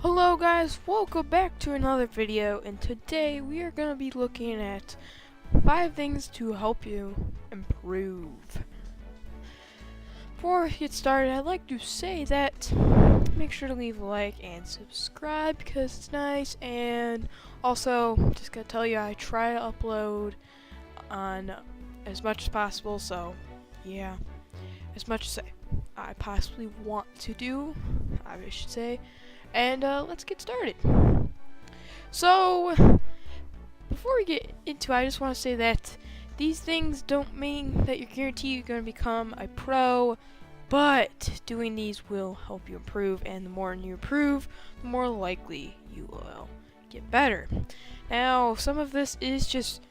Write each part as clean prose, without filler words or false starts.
Hello guys, welcome back to another video, and today we are going to be looking at 5 things to help you improve. Before we get started, I'd like to say that make sure to leave a like and subscribe because it's nice, and also just going to tell you I try to upload on as much as possible, so yeah, as much as I possibly want to do, I should say. And let's get started. So, before we get into it, I just want to say that these things don't mean that you're guaranteed you're going to become a pro, but doing these will help you improve, and the more you improve, the more likely you will get better. Now, some of this is just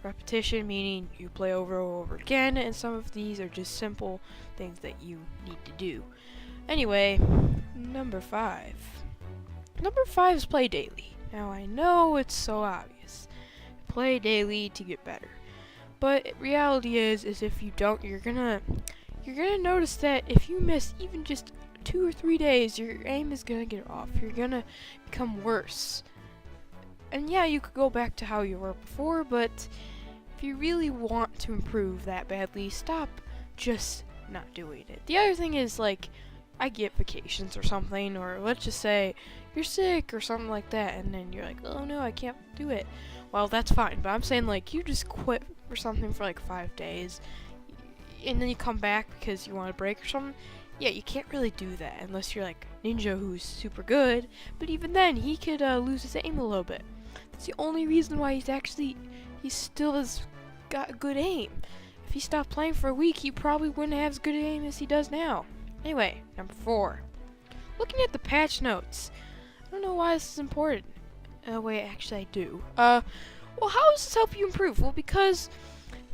repetition, meaning you play over and over again, and some of these are just simple things that you need to do. Anyway, number 5. Number 5 is play daily. Now I know it's so obvious. Play daily to get better. But reality is if you don't, you're gonna notice that if you miss even just 2 or 3 days, your aim is gonna get off. You're gonna become worse. And yeah, you could go back to how you were before, but if you really want to improve that badly, stop just not doing it. The other thing is, like, I get vacations or something, or let's just say you're sick or something like that, and then you're like, oh no, I can't do it. Well, that's fine, but I'm saying, like, you just quit or something for like 5 days, and then you come back because you want a break or something. Yeah, you can't really do that unless you're like Ninja, who's super good, but even then, he could lose his aim a little bit. That's the only reason why he still has got good aim. If he stopped playing for a week, he probably wouldn't have as good aim as he does now. Anyway, number 4. Looking at the patch notes. I don't know why this is important. Wait, actually I do. Well, how does this help you improve? Well, because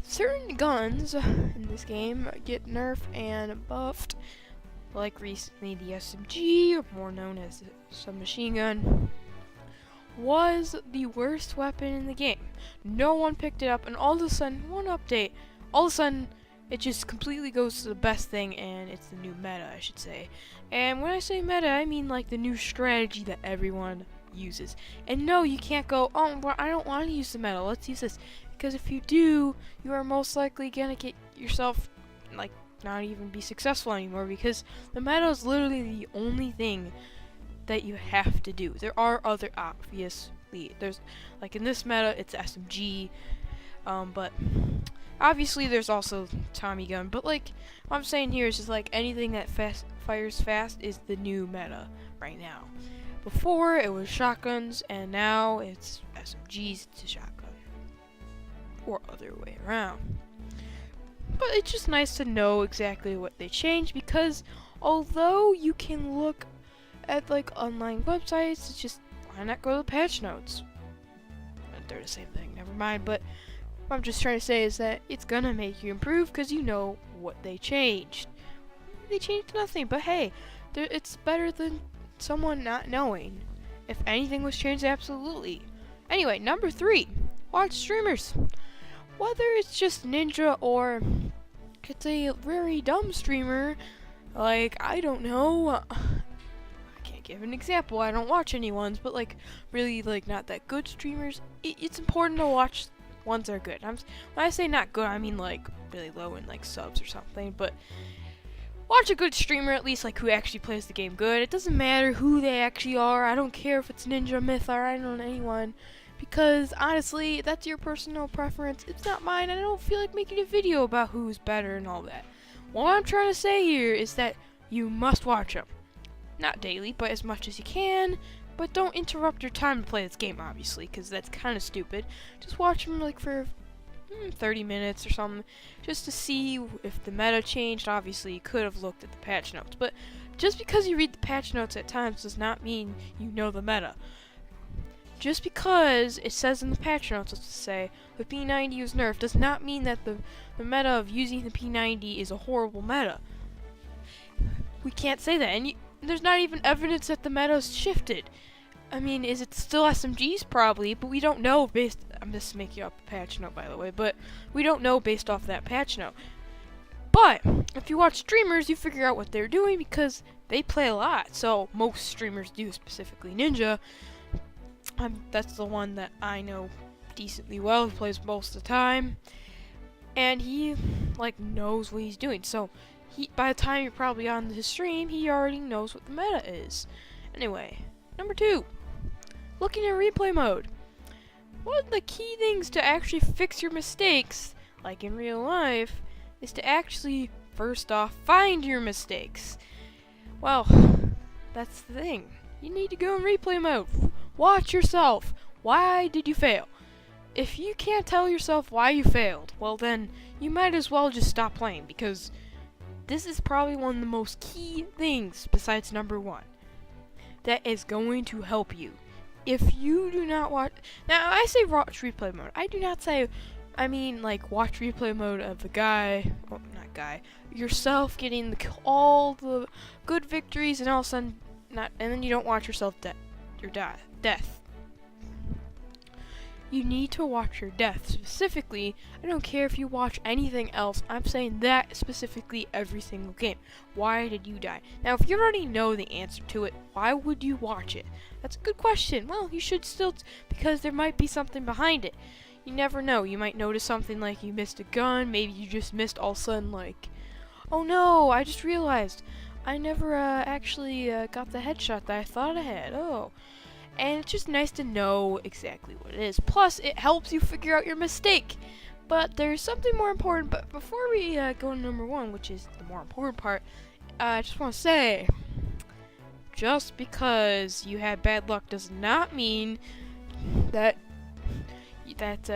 certain guns in this game get nerfed and buffed. Like recently the SMG, or more known as the submachine gun, was the worst weapon in the game. No one picked it up, and all of a sudden, one update, all of a sudden, it just completely goes to the best thing, and it's the new meta, I should say. And when I say meta, I mean like the new strategy that everyone uses. And no, you can't go, oh, well, I don't want to use the meta, let's use this. Because if you do, you are most likely gonna get yourself, like, not even be successful anymore, because the meta is literally the only thing that you have to do. There are other, obviously, there's, like in this meta, it's SMG, but obviously there's also Tommy gun, but like what I'm saying here is just like anything that fires fast is the new meta right now. Before it was shotguns, and now it's SMGs to shotgun, or other way around. But it's just nice to know exactly what they changed, because although you can look at like online websites, it's just, why not go to the patch notes? They're the same thing, never mind. But what I'm just trying to say is that it's gonna make you improve because you know what they changed. They changed nothing, but hey, it's better than someone not knowing. If anything was changed, absolutely. Anyway, number 3, watch streamers. Whether it's just Ninja or it's a very dumb streamer, like, I don't know, give an example, I don't watch anyone's, but like really like not that good streamers, it's important to watch ones that are good. When I say not good, I mean like really low in like subs or something, but watch a good streamer, at least like who actually plays the game good. It doesn't matter who they actually are. I don't care if it's Ninja, Myth, or I don't know anyone, because honestly, that's your personal preference. It's not mine, and I don't feel like making a video about who's better and all that. What I'm trying to say here is that you must watch them. Not daily, but as much as you can. But don't interrupt your time to play this game, obviously, because that's kind of stupid. Just watch them like for 30 minutes or something, just to see if the meta changed. Obviously, you could have looked at the patch notes, but just because you read the patch notes at times does not mean you know the meta. Just because it says in the patch notes, let's say, the P90 was nerfed, does not mean that the meta of using the P90 is a horrible meta. We can't say that, and there's not even evidence that the meta's shifted. I mean, is it still SMGs? Probably, but we don't know I'm just making up a patch note, by the way, but we don't know based off that patch note. But if you watch streamers, you figure out what they're doing because they play a lot. So most streamers do, specifically Ninja. That's the one that I know decently well. He plays most of the time, and he like knows what he's doing. So by the time you're probably on his stream, he already knows what the meta is. Anyway, number 2, looking at replay mode. One of the key things to actually fix your mistakes, like in real life, is to actually, first off, find your mistakes. Well, that's the thing. You need to go in replay mode. Watch yourself. Why did you fail? If you can't tell yourself why you failed, well then, you might as well just stop playing, because this is probably one of the most key things, besides number 1, that is going to help you. If you do not watch... Now, I say watch replay mode. I do not say... I mean, like, watch replay mode of the guy... Oh, not guy. Yourself getting all the good victories, and all of a sudden... and then you don't watch yourself death. You need to watch your death. Specifically, I don't care if you watch anything else. I'm saying that specifically every single game. Why did you die? Now, if you already know the answer to it, why would you watch it? That's a good question. Well, you should still, because there might be something behind it. You never know. You might notice something like you missed a gun. Maybe you just missed all of a sudden, like, oh no, I just realized I never actually got the headshot that I thought I had. Oh. And it's just nice to know exactly what it is. Plus, it helps you figure out your mistake. But there's something more important. But before we go to number 1, which is the more important part, I just want to say, just because you had bad luck does not mean that that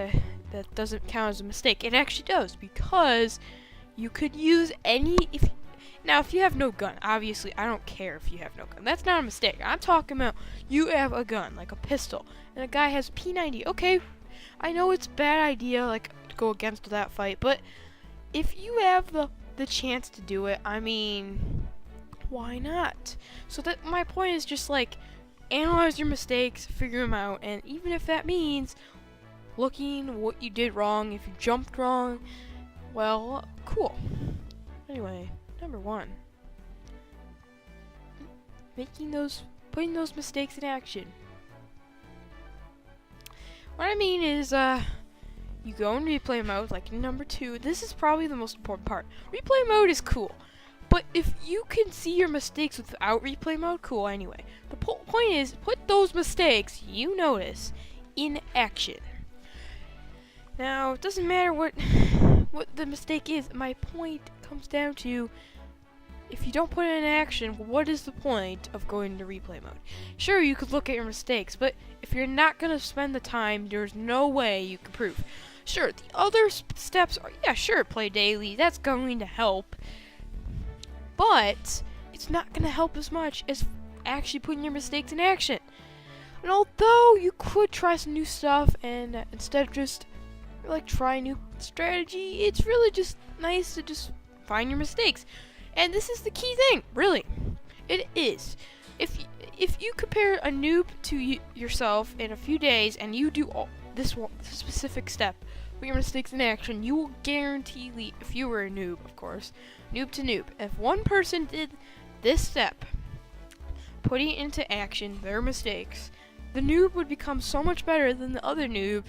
doesn't count as a mistake. It actually does, because you could use any... Now, if you have no gun, obviously, I don't care if you have no gun. That's not a mistake. I'm talking about you have a gun, like a pistol, and a guy has P90. Okay, I know it's a bad idea, like, to go against that fight, but if you have the chance to do it, I mean, why not? So that my point is just, like, analyze your mistakes, figure them out, and even if that means looking what you did wrong, if you jumped wrong, well, cool. Anyway. Number 1, putting those mistakes in action. What I mean is, you go in replay mode, like in number 2. This is probably the most important part. Replay mode is cool, but if you can see your mistakes without replay mode, cool anyway. The point is, put those mistakes you notice in action. Now, it doesn't matter what the mistake is. My point comes down to, if you don't put it in action, what is the point of going into replay mode? Sure, you could look at your mistakes, but if you're not going to spend the time, there's no way you can prove. Sure, the other steps are, yeah, sure, play daily, that's going to help, but it's not going to help as much as actually putting your mistakes in action. And although you could try some new stuff, and instead of just, like, try a new strategy, it's really just nice to just find your mistakes. And this is the key thing, really. It is. If you compare a noob to yourself in a few days, and you do this specific step, put your mistakes in action, you will guarantee, if you were a noob, of course, noob to noob, if one person did this step, putting into action their mistakes, the noob would become so much better than the other noob.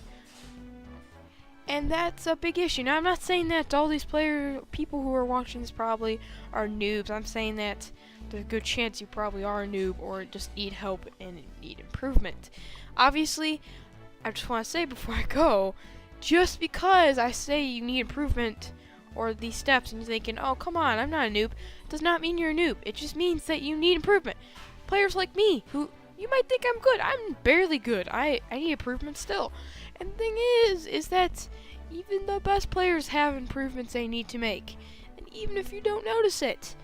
And that's a big issue. Now, I'm not saying that all these people who are watching this probably are noobs. I'm saying that there's a good chance you probably are a noob or just need help and need improvement. Obviously, I just want to say before I go, just because I say you need improvement or these steps and you're thinking, oh, come on, I'm not a noob, does not mean you're a noob. It just means that you need improvement. Players like me, who you might think I'm good, I'm barely good. I need improvement still. And the thing is that even the best players have improvements they need to make. And even if you don't notice it,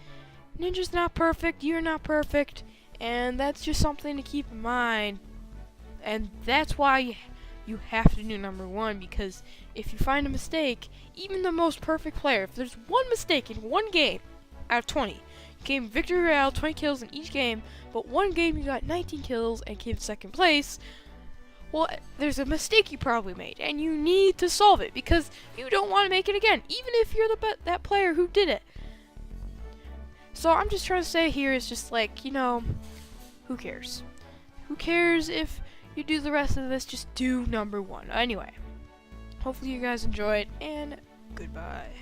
Ninja's not perfect, you're not perfect, and that's just something to keep in mind. And that's why you have to do number 1, because if you find a mistake, even the most perfect player, if there's one mistake in one game out of 20, you came victory royale, 20 kills in each game, but one game you got 19 kills and came second place, well, there's a mistake you probably made, and you need to solve it, because you don't want to make it again, even if you're that player who did it. So I'm just trying to say here is just like, who cares? Who cares if you do the rest of this? Just do number 1. Anyway, hopefully you guys enjoyed, and goodbye.